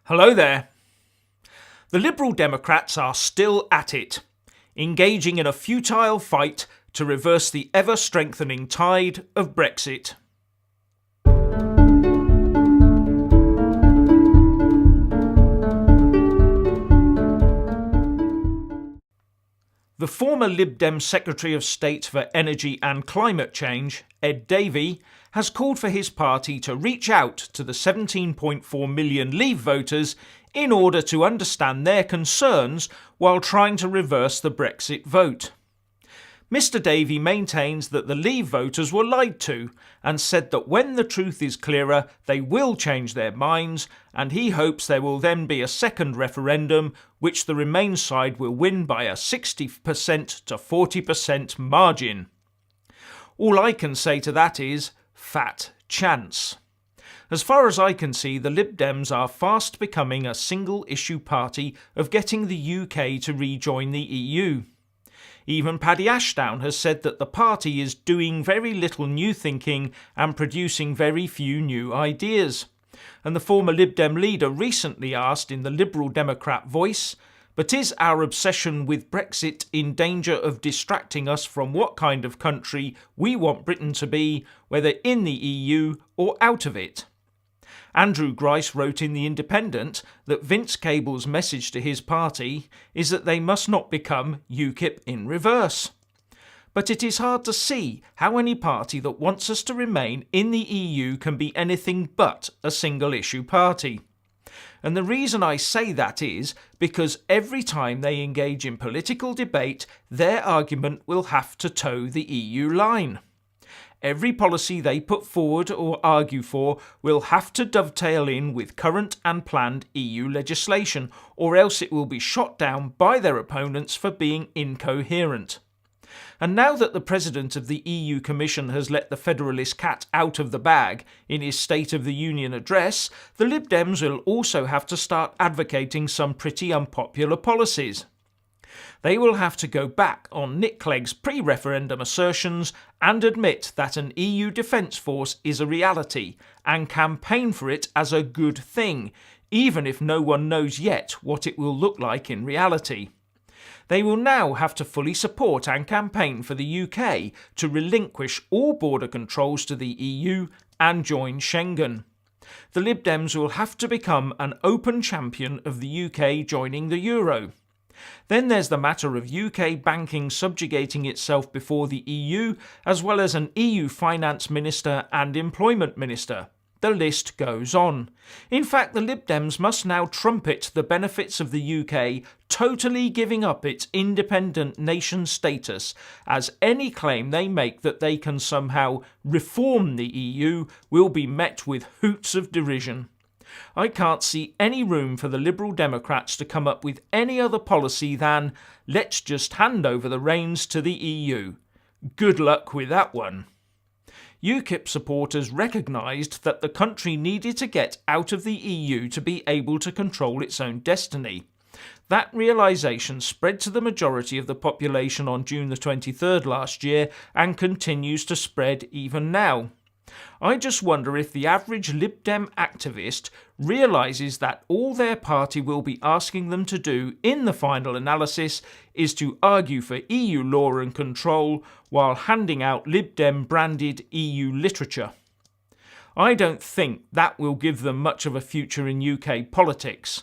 Hello there. The Liberal Democrats are still at it, engaging in a futile fight to reverse the ever-strengthening tide of Brexit. The former Lib Dems Secretary of State for Energy and Climate Change, Ed Davey, has called for his party to reach out to the 17.4 million Leave voters in order to understand their concerns while trying to reverse the Brexit vote. Mr Davey maintains that the Leave voters were lied to and said that when the truth is clearer they will change their minds, and he hopes there will then be a second referendum which the Remain side will win by a 60% to 40% margin. All I can say to that is, fat chance. As far as I can see, the Lib Dems are fast becoming a single-issue party of getting the UK to rejoin the EU. Even Paddy Ashdown has said that the party is doing very little new thinking and producing very few new ideas. And the former Lib Dem leader recently asked in the Liberal Democrat Voice, "But is our obsession with Brexit in danger of distracting us from what kind of country we want Britain to be, whether in the EU or out of it?" Andrew Grice wrote in The Independent that Vince Cable's message to his party is that they must not become UKIP in reverse. But it is hard to see how any party that wants us to remain in the EU can be anything but a single-issue party. And the reason I say that is because every time they engage in political debate, their argument will have to toe the EU line. Every policy they put forward or argue for will have to dovetail in with current and planned EU legislation, or else it will be shot down by their opponents for being incoherent. And now that the President of the EU Commission has let the Federalist cat out of the bag in his State of the Union address, the Lib Dems will also have to start advocating some pretty unpopular policies. They will have to go back on Nick Clegg's pre-referendum assertions and admit that an EU defence force is a reality and campaign for it as a good thing, even if no one knows yet what it will look like in reality. They will now have to fully support and campaign for the UK to relinquish all border controls to the EU and join Schengen. The Lib Dems will have to become an open champion of the UK joining the euro. Then there's the matter of UK banking subjugating itself before the EU, as well as an EU finance minister and employment minister. The list goes on. In fact, the Lib Dems must now trumpet the benefits of the UK totally giving up its independent nation status, as any claim they make that they can somehow reform the EU will be met with hoots of derision. I can't see any room for the Liberal Democrats to come up with any other policy than, let's just hand over the reins to the EU. Good luck with that one. UKIP supporters recognised that the country needed to get out of the EU to be able to control its own destiny. That realisation spread to the majority of the population on June the 23rd last year and continues to spread even now. I just wonder if the average Lib Dem activist realises that all their party will be asking them to do in the final analysis is to argue for EU law and control while handing out Lib Dem branded EU literature. I don't think that will give them much of a future in UK politics.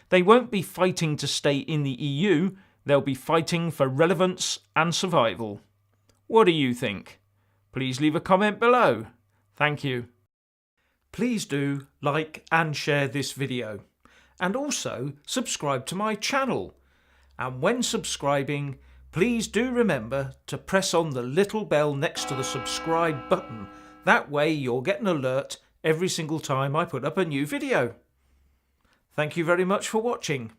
They won't be fighting to stay in the EU, they'll be fighting for relevance and survival. What do you think? Please leave a comment below. Thank you. Please do like and share this video, and also subscribe to my channel. And when subscribing, please do remember to press on the little bell next to the subscribe button. That way you'll get an alert every single time I put up a new video. Thank you very much for watching.